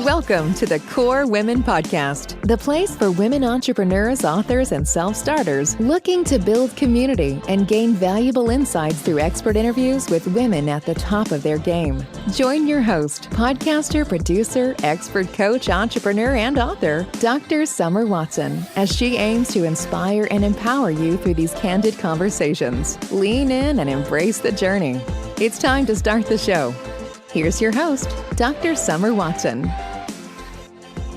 Welcome to the Core Women Podcast, the place for women entrepreneurs, authors, and self-starters looking to build community and gain valuable insights through expert interviews with women at the top of their game. Join your host, podcaster, producer, expert coach, entrepreneur, and author, Dr. Summer Watson, as she aims to inspire and empower you through these candid conversations. Lean in and embrace the journey. It's time to start the show. Here's your host, Dr. Summer Watson.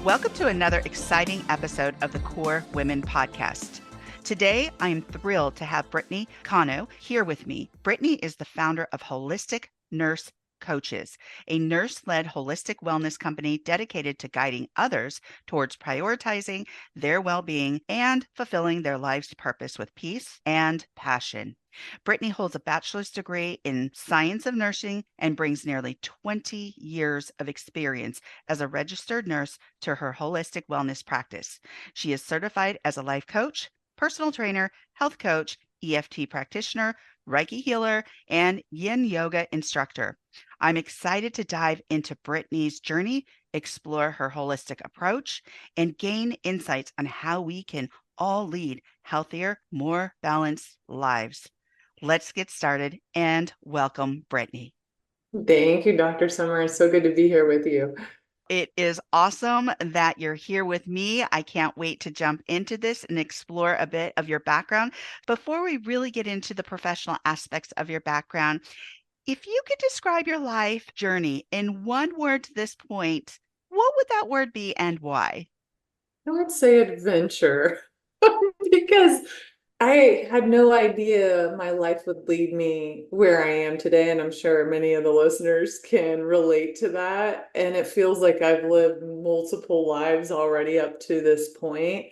Welcome to another exciting episode of the Core Women Podcast. Today, I am thrilled to have Brittany Cano here with me. Brittany is the founder of Holistic Nurse Coaches, a nurse-led holistic wellness company dedicated to guiding others towards prioritizing their well-being and fulfilling their life's purpose with peace and passion. Brittany holds a bachelor's degree in science of nursing and brings nearly 20 years of experience as a registered nurse to her holistic wellness practice. She is certified as a life coach, personal trainer, health coach, EFT practitioner, Reiki healer, and Yin yoga instructor. I'm excited to dive into Brittany's journey, explore her holistic approach, and gain insights on how we can all lead healthier, more balanced lives. Let's get started and welcome Brittany. Thank you, Dr. Summer. It's so good to be here with you. It is awesome that you're here with me. I can't wait to jump into this and explore a bit of your background. Before we really get into the professional aspects of your background, if you could describe your life journey in one word to this point, what would that word be and why? I would say adventure because I had no idea my life would lead me where I am today, and I'm sure many of the listeners can relate to that. And it feels like I've lived multiple lives already up to this point.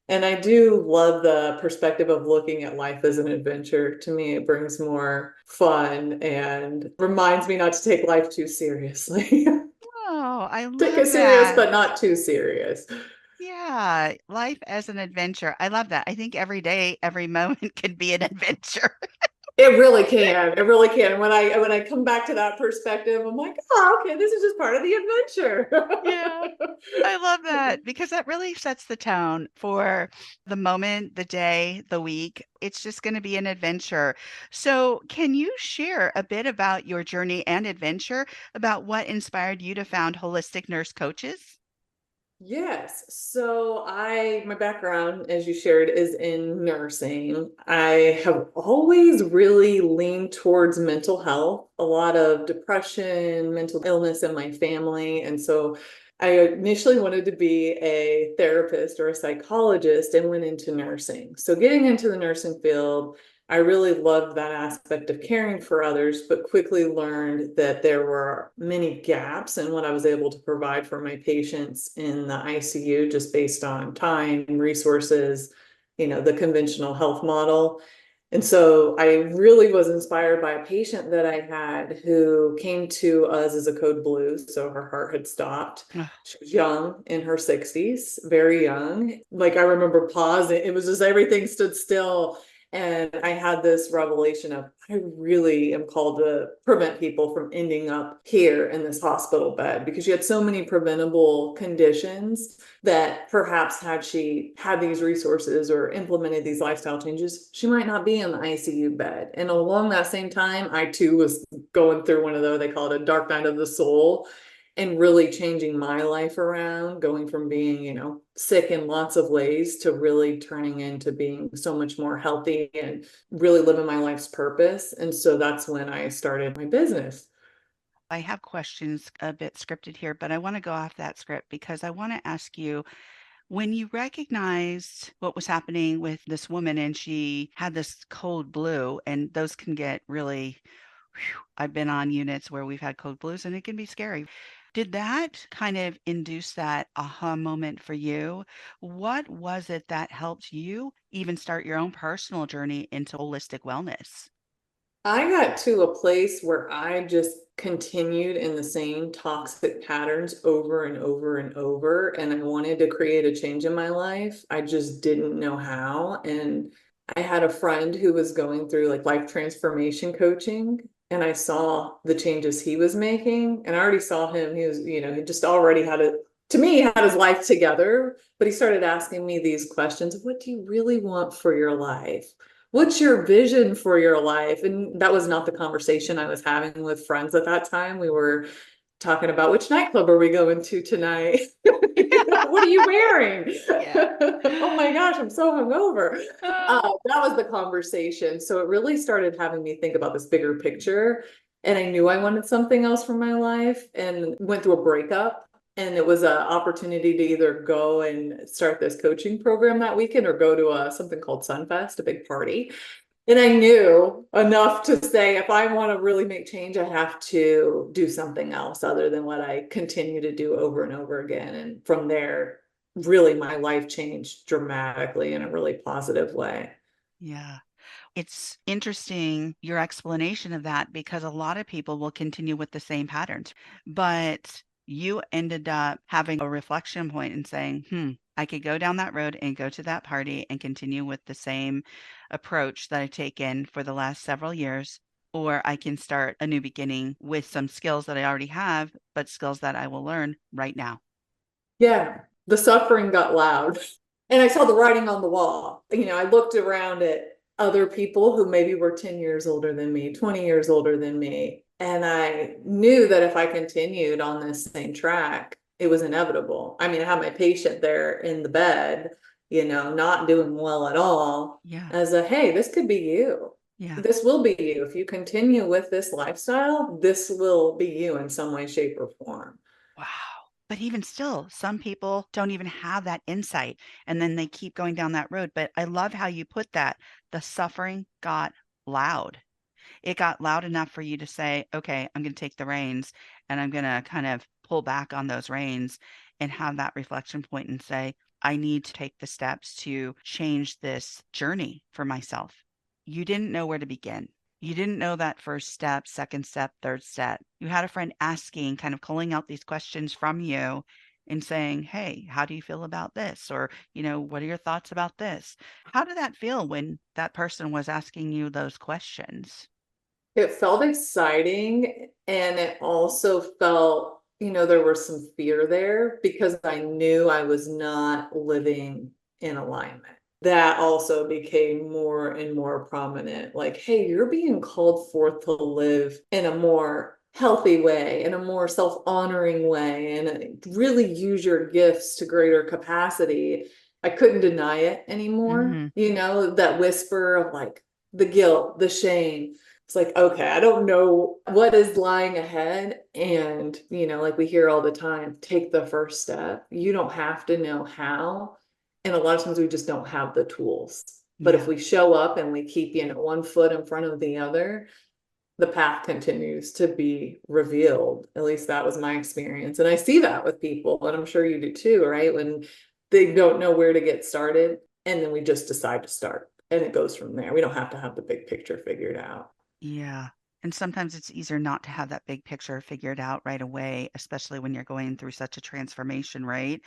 And I do love the perspective of looking at life as an adventure. To me, it brings more fun and reminds me not to take life too seriously. Oh, I love Take it serious, that. but not too serious. Yeah, life as an adventure. I love that. I think every day, every moment can be an adventure. It really can. It really can. When I come back to that perspective, I'm like, oh, okay, this is just part of the adventure. Yeah, I love that because that really sets the tone for the moment, the day, the week. It's just going to be an adventure. So, can you share a bit about your journey and adventure, about what inspired you to found Holistic Nurse Coaches? Yes. So my background, as you shared, is in nursing. I have always really leaned towards mental health, a lot of depression, mental illness in my family. And so I initially wanted to be a therapist or a psychologist and went into nursing. So getting into the nursing field, I really loved that aspect of caring for others, but quickly learned that there were many gaps in what I was able to provide for my patients in the ICU, just based on time, resources, the conventional health model. And so I really was inspired by a patient that I had who came to us as a code blue. So her heart had stopped. Ugh. She was young, in her 60s, very young. Like I remember pausing, it was just everything stood still. And I had this revelation of, I really am called to prevent people from ending up here in this hospital bed, because she had so many preventable conditions that perhaps had she had these resources or implemented these lifestyle changes, she might not be in the ICU bed. And along that same time, I too was going through one of those, they call it a dark night of the soul, and really changing my life around, going from being, sick in lots of ways to really turning into being so much more healthy and really living my life's purpose. And so that's when I started my business. I have questions a bit scripted here, but I want to go off that script because I want to ask you, when you recognized what was happening with this woman and she had this cold blue, and those can get really, I've been on units where we've had cold blues and it can be scary. Did that kind of induce that aha moment for you? What was it that helped you even start your own personal journey into holistic wellness? I got to a place where I just continued in the same toxic patterns over and over and over. And I wanted to create a change in my life. I just didn't know how. And I had a friend who was going through like life transformation coaching. and I saw the changes he was making, and I already saw him. He was, he just already had it, to me, had his life together, but he started asking me these questions. What do you really want for your life? What's your vision for your life? And that was not the conversation I was having with friends at that time. We were talking about, which nightclub are we going to tonight? What are you wearing? Yeah. Oh my gosh, I'm so hungover. Uh, That was the conversation. So it really started having me think about this bigger picture. And I knew I wanted something else for my life and went through a breakup. And it was an opportunity to either go and start this coaching program that weekend or go to something called Sunfest, a big party. And I knew enough to say, if I want to really make change, I have to do something else other than what I continue to do over and over again. And from there, really, my life changed dramatically in a really positive way. yeah. It's interesting your explanation of that because a lot of people will continue with the same patterns, but you ended up having a reflection point and saying, I could go down that road and go to that party and continue with the same approach that I've taken for the last several years, or I can start a new beginning with some skills that I already have, but skills that I will learn right now. Yeah, the suffering got loud. And I saw the writing on the wall. I looked around at other people who maybe were 10 years older than me, 20 years older than me. And I knew that if I continued on this same track, it was inevitable. I mean, I had my patient there in the bed, not doing well at all, Yeah. as hey, this could be you. Yeah. This will be you. If you continue with this lifestyle, this will be you in some way, shape, or form. Wow. But even still, some people don't even have that insight and then they keep going down that road. But I love how you put that. The suffering got loud. It got loud enough for you to say, okay, I'm going to take the reins and I'm going to kind of pull back on those reins and have that reflection point and say, I need to take the steps to change this journey for myself. You didn't know where to begin. You didn't know that first step, second step, third step. You had a friend asking, kind of calling out these questions from you and saying, hey, how do you feel about this? Or, what are your thoughts about this? How did that feel when that person was asking you those questions? It felt exciting, and it also felt, there was some fear there because I knew I was not living in alignment. That also became more and more prominent. Like, hey, you're being called forth to live in a more healthy way, in a more self-honoring way, and really use your gifts to greater capacity. I couldn't deny it anymore. Mm-hmm. That whisper of like the guilt, the shame. It's like, okay, I don't know what is lying ahead. And, like we hear all the time, take the first step. You don't have to know how. And a lot of times we just don't have the tools. But if Yeah. we show up and we keep, one foot in front of the other, the path continues to be revealed. At least that was my experience. And I see that with people, and I'm sure you do too, right? When they don't know where to get started, and then we just decide to start. And it goes from there. We don't have to have the big picture figured out. Yeah. And sometimes it's easier not to have that big picture figured out right away, especially when you're going through such a transformation, right?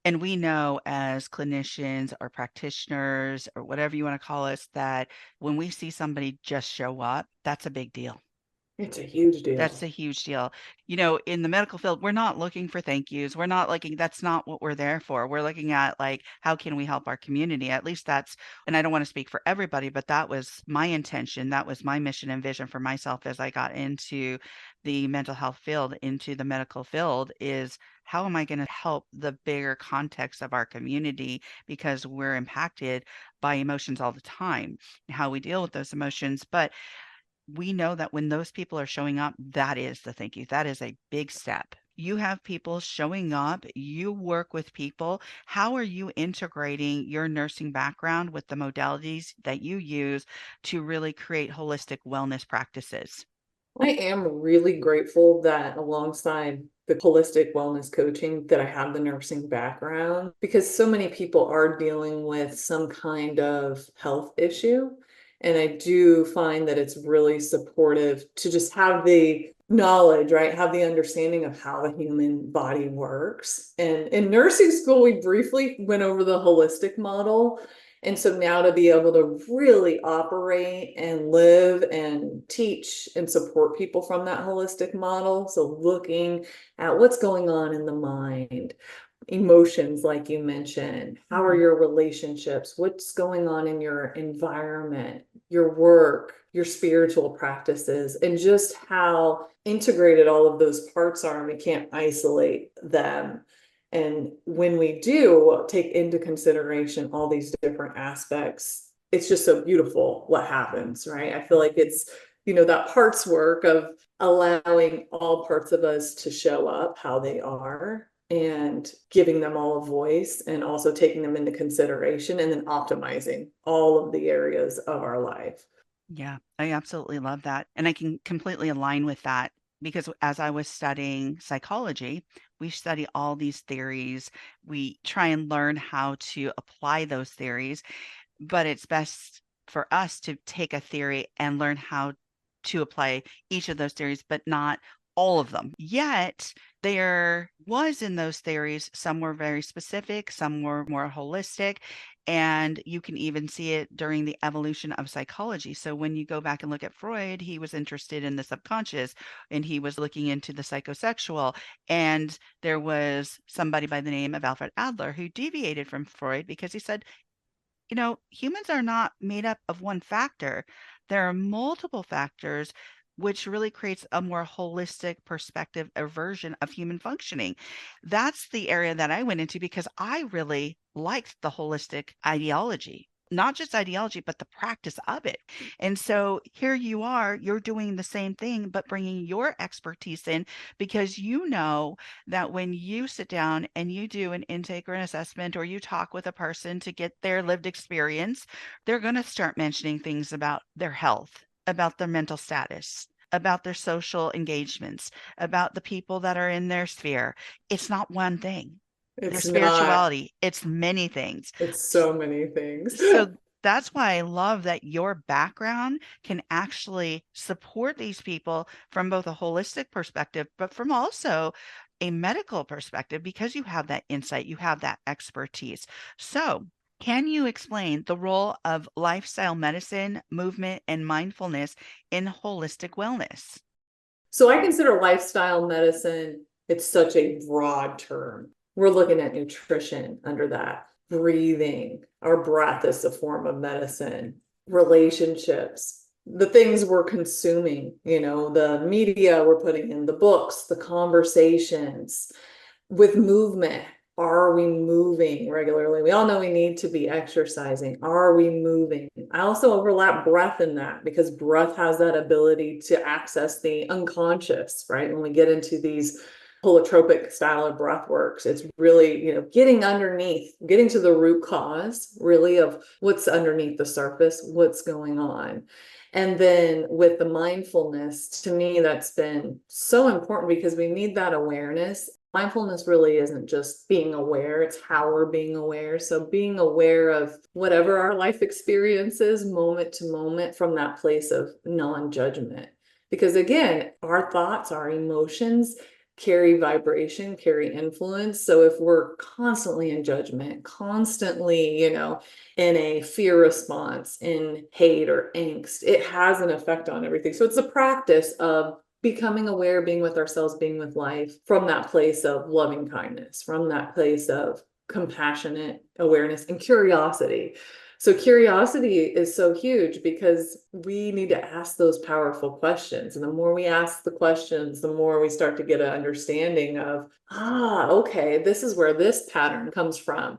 And we know as clinicians or practitioners or whatever you want to call us, that when we see somebody just show up, that's a big deal. It's a huge That's deal. a huge deal. In the medical field, we're not looking for thank yous. We're not looking, that's not what we're there for. We're looking at like, how can we help our community? At least that's, and I don't want to speak for everybody, but that was my intention. That was my mission and vision for myself as I got into the mental health field, into the medical field is how am I going to help the bigger context of our community because we're impacted by emotions all the time and how we deal with those emotions. But we know that when those people are showing up, that is the thank you. That is a big step. You have people showing up, you work with people. How are you integrating your nursing background with the modalities that you use to really create holistic wellness practices? I am really grateful that alongside the holistic wellness coaching that I have the nursing background because so many people are dealing with some kind of health issue. And I do find that it's really supportive to just have the knowledge, right? Have the understanding of how the human body works. And in nursing school, we briefly went over the holistic model. And so now to be able to really operate and live and teach and support people from that holistic model. So looking at what's going on in the mind, emotions, like you mentioned, how are Mhm. your relationships, what's going on in your environment, your work, your spiritual practices, and just how integrated all of those parts are, and we can't isolate them. And when we do take into consideration all these different aspects, it's just so beautiful what happens, right? I feel like it's, that parts work of allowing all parts of us to show up how they are and giving them all a voice, and also taking them into consideration, and then optimizing all of the areas of our life. Yeah, I absolutely love that. And I can completely align with that because as I was studying psychology, we study all these theories. We try and learn how to apply those theories, but it's best for us to take a theory and learn how to apply each of those theories, but not all of them. Yet there was in those theories, some were very specific, some were more holistic, and you can even see it during the evolution of psychology. So when you go back and look at Freud, he was interested in the subconscious and he was looking into the psychosexual. And there was somebody by the name of Alfred Adler who deviated from Freud because he said, humans are not made up of one factor. There are multiple factors, which really creates a more holistic perspective, a version of human functioning. That's the area that I went into because I really liked the holistic ideology. Not just ideology, but the practice of it. And so here you are, you're doing the same thing, but bringing your expertise in because you know that when you sit down and you do an intake or an assessment or you talk with a person to get their lived experience, they're going to start mentioning things about their health, about their mental status, about their social engagements, about the people that are in their sphere. It's not one thing. Their It's not, spirituality, it's many things. it's so many things. So that's why I love that your background can actually support these people from both a holistic perspective, but from also a medical perspective because you have that insight, you have that expertise. So, can you explain the role of lifestyle medicine, movement, and mindfulness in holistic wellness? So I consider lifestyle medicine, it's such a broad term. We're looking at nutrition under that, breathing, our breath is a form of medicine, relationships, the things we're consuming, the media we're putting in, the books, the conversations. With movement, are we moving regularly? We all know we need to be exercising. Are we moving? I also overlap breath in that because breath has that ability to access the unconscious, right? When we get into these holotropic style of breath works, it's really, getting underneath, getting to the root cause really of what's underneath the surface, what's going on. And then with the mindfulness, to me, that's been so important because we need that awareness. Mindfulness really isn't just being aware, it's how we're being aware. So being aware of whatever our life experience is, moment to moment, from that place of non-judgment. Because again, our thoughts, our emotions carry vibration, carry influence. So if we're constantly in judgment, constantly, in a fear response, in hate or angst, it has an effect on everything. So it's a practice of becoming aware, being with ourselves, being with life from that place of loving kindness, from that place of compassionate awareness and curiosity. So curiosity is so huge because we need to ask those powerful questions. And the more we ask the questions, the more we start to get an understanding of, okay, this is where this pattern comes from.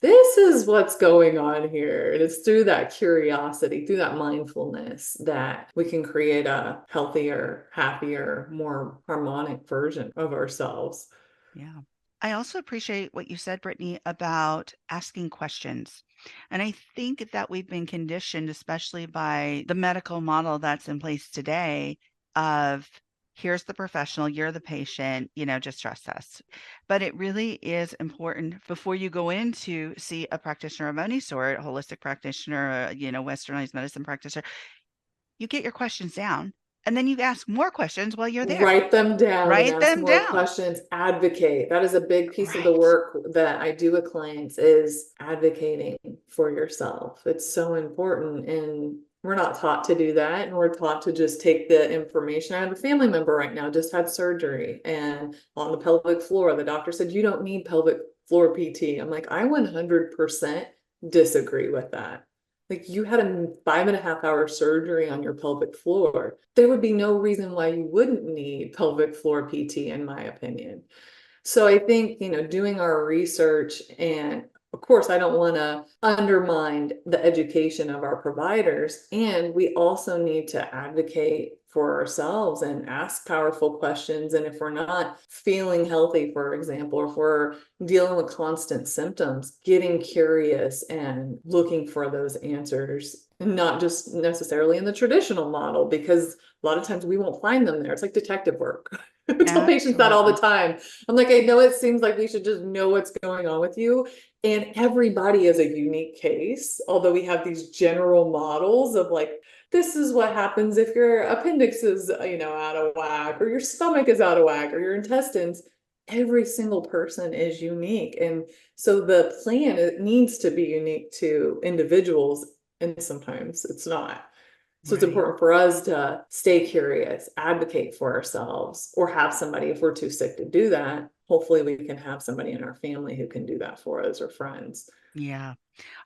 This is what's going on here. And it's through that curiosity, through that mindfulness, that we can create a healthier, happier, more harmonic version of ourselves. Yeah. I also appreciate what you said, Brittany, about asking questions. And I think that we've been conditioned, especially by the medical model that's in place today, of here's the professional, you're the patient, just trust us. But it really is important before you go in to see a practitioner of any sort, a holistic practitioner, westernized medicine practitioner, you get your questions down And then you ask more questions while you're there. Write them down and Write ask them more down. questions. Advocate. That is a big piece of the Right. work that I do with clients, is advocating for yourself. It's so important. And we're not taught to do that. And we're taught to just take the information. I have a family member right now, just had surgery, and on the pelvic floor, the doctor said, you don't need pelvic floor PT. I'm like, I 100% disagree with that. Like, you had a 5.5 hour surgery on your pelvic floor. There would be no reason why you wouldn't need pelvic floor PT, in my opinion. So I think, doing our research, and of course, I don't want to undermine the education of our providers. And we also need to advocate for ourselves and ask powerful questions. And if we're not feeling healthy, for example, or if we're dealing with constant symptoms, getting curious and looking for those answers, and not just necessarily in the traditional model, because a lot of times we won't find them there. It's like detective work. I tell patients that all the Absolutely. time. I'm like, I know it seems like we should just know what's going on with you. And everybody is a unique case, although we have these general models of like, this is what happens if your appendix is, out of whack, or your stomach is out of whack, or your intestines. Every single person is unique. And so the plan, it needs to be unique to individuals, and sometimes it's not. So it's Right. important for us to stay curious, advocate for ourselves, or have somebody, if we're too sick to do that, hopefully we can have somebody in our family who can do that for us, or friends. Yeah.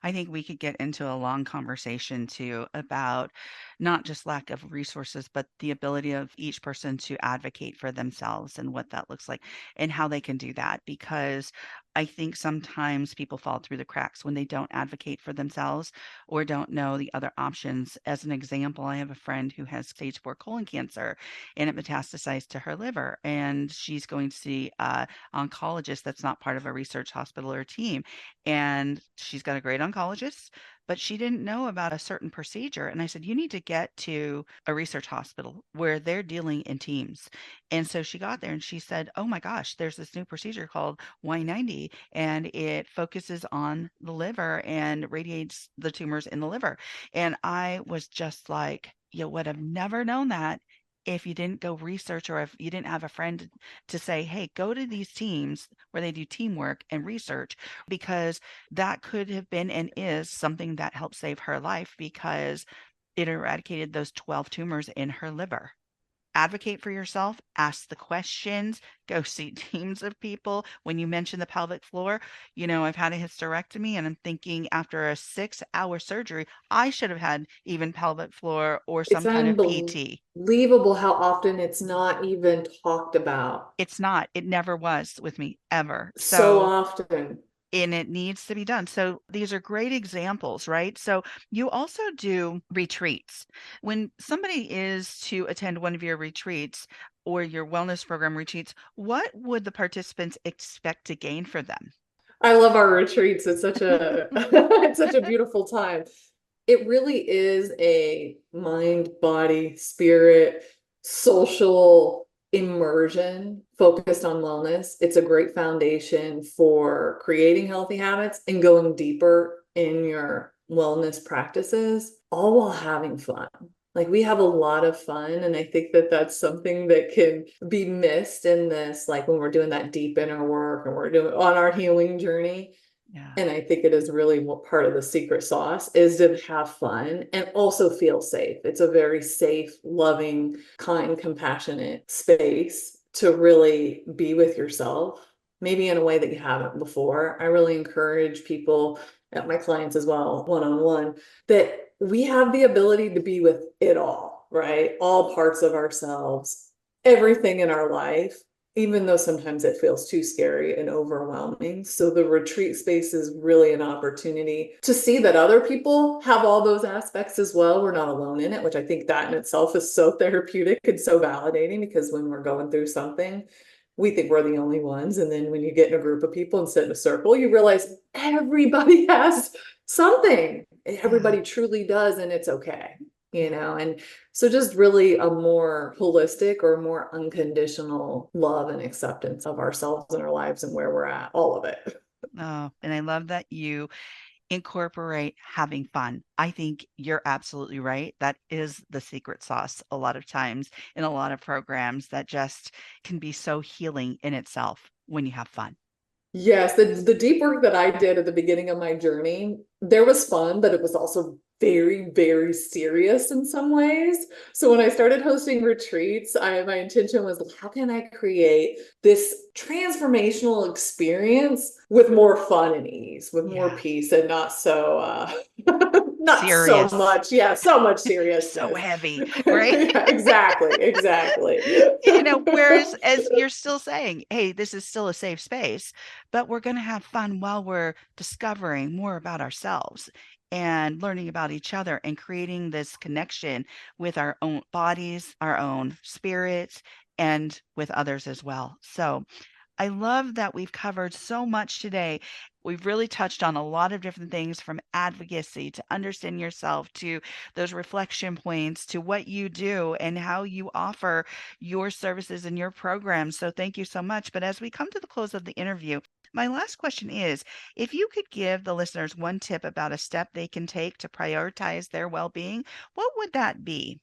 I think we could get into a long conversation too about not just lack of resources, but the ability of each person to advocate for themselves and what that looks like and how they can do that. Because I think sometimes people fall through the cracks when they don't advocate for themselves or don't know the other options. As an example, I have a friend who has stage 4 colon cancer and it metastasized to her liver, and she's going to see an oncologist that's not part of a research hospital or team, and she's got a great oncologist, but she didn't know about a certain procedure. And I said, you need to get to a research hospital where they're dealing in teams. And so she got there and she said, oh my gosh, there's this new procedure called Y90, and it focuses on the liver and radiates the tumors in the liver. And I was just like, you would have never known that if you didn't go research, or if you didn't have a friend to say, hey, go to these teams where they do teamwork and research, because that could have been and is something that helped save her life because it eradicated those 12 tumors in her liver. Advocate for yourself, ask the questions, go see teams of people. When you mention the pelvic floor, I've had a hysterectomy and I'm thinking after a 6-hour surgery, I should have had even pelvic floor or It's some kind of PT. unbelievable how often it's not even talked about. It's not, it never was with me ever. So So often. and it needs to be done. So these are great examples, right? So you also do retreats. When somebody is to attend one of your retreats or your wellness program retreats, what would the participants expect to gain for them? I love our retreats. It's such a it's such a beautiful time. It really is a mind, body, spirit, social immersion focused on wellness. It's a great foundation for creating healthy habits and going deeper in your wellness practices, all while having fun. Like, we have a lot of fun, and I think that that's something that can be missed in this, like when we're doing that deep inner work and we're doing on our healing journey. Yeah. And I think it is really part of the secret sauce, is to have fun and also feel safe. It's a very safe, loving, kind, compassionate space to really be with yourself, maybe in a way that you haven't before. I really encourage people, at my clients as well, one-on-one, that we have the ability to be with it all, right? All parts of ourselves, everything in our life, even though sometimes it feels too scary and overwhelming. So the retreat space is really an opportunity to see that other people have all those aspects as well. We're not alone in it, which I think that in itself is so therapeutic and so validating, because when we're going through something, we think we're the only ones. And then when you get in a group of people and sit in a circle, you realize everybody has something. Yeah. Everybody truly does, and it's okay. And so just really a more holistic or more unconditional love and acceptance of ourselves and our lives and where we're at, all of it. Oh, and I love that you incorporate having fun. I think you're absolutely right. That is the secret sauce a lot of times in a lot of programs that just can be so healing in itself when you have fun. Yes, the deep work that I did at the beginning of my journey, there was fun, but it was also very, very serious in some ways. So when I started hosting retreats, my intention was, how can I create this transformational experience with more fun and ease, with more Yeah. peace, and not so not so Serious. much, yeah, so much seriousness. So heavy, right? Yeah, exactly, exactly. Whereas as you're still saying, hey, this is still a safe space, but we're going to have fun while we're discovering more about ourselves and learning about each other and creating this connection with our own bodies, our own spirits, and with others as well. So I love that we've covered so much today. We've really touched on a lot of different things from advocacy to understand yourself to those reflection points to what you do and how you offer your services and your programs. So thank you so much. But as we come to the close of the interview, my last question is if you could give the listeners one tip about a step they can take to prioritize their well being, what would that be?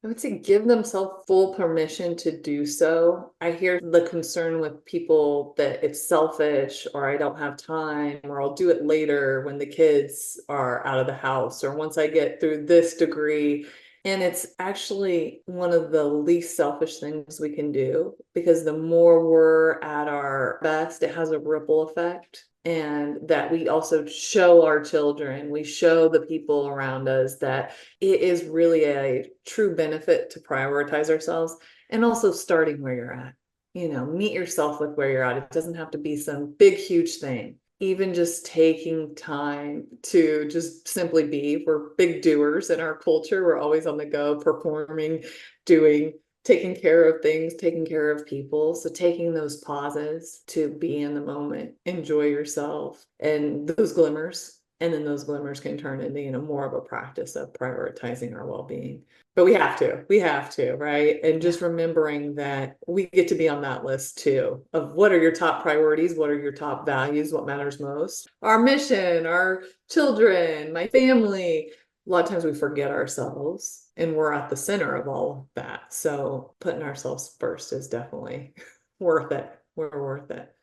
I would say give themselves full permission to do so. I hear the concern with people that it's selfish or I don't have time or I'll do it later when the kids are out of the house or once I get through this degree. And it's actually one of the least selfish things we can do because the more we're at our best, it has a ripple effect. And that we also show our children, we show the people around us that it is really a true benefit to prioritize ourselves and also starting where you're at. Meet yourself with where you're at. It doesn't have to be some big, huge thing. Even just taking time to just simply be. We're big doers in our culture. We're always on the go, performing, doing, taking care of things, taking care of people. So taking those pauses to be in the moment, enjoy yourself and those glimmers. And then those glimmers can turn into, more of a practice of prioritizing our well-being. But we have to, right? And just remembering that we get to be on that list too of what are your top priorities? What are your top values? What matters most? Our mission, our children, my family. A lot of times we forget ourselves and we're at the center of all of that. So putting ourselves first is definitely worth it. We're worth it.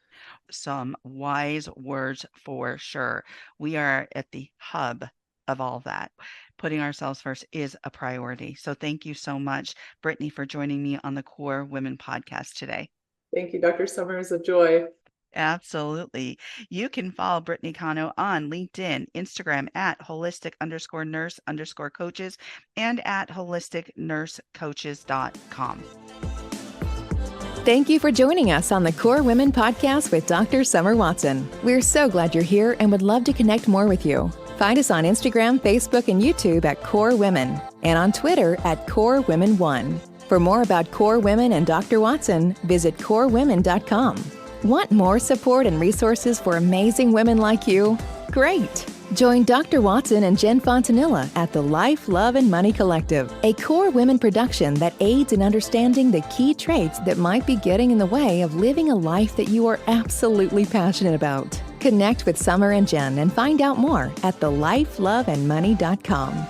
Some wise words for sure. We are at the hub of all that. Putting ourselves first is a priority. So thank you so much, Brittany, for joining me on the Core Women podcast today. Thank you, Dr. Summers of Joy. Absolutely. You can follow Brittany Cano on LinkedIn, Instagram at holistic_nurse_coaches and at holisticnursecoaches.com. Thank you for joining us on the Core Women podcast with Dr. Summer Watson. We're so glad you're here and would love to connect more with you. Find us on Instagram, Facebook, and YouTube at Core Women and on Twitter at Core Women 1. For more about Core Women and Dr. Watson, visit corewomen.com. Want more support and resources for amazing women like you? Great! Join Dr. Watson and Jen Fontanilla at the Life, Love, and Money Collective, a Core Women production that aids in understanding the key traits that might be getting in the way of living a life that you are absolutely passionate about. Connect with Summer and Jen and find out more at thelifeloveandmoney.com.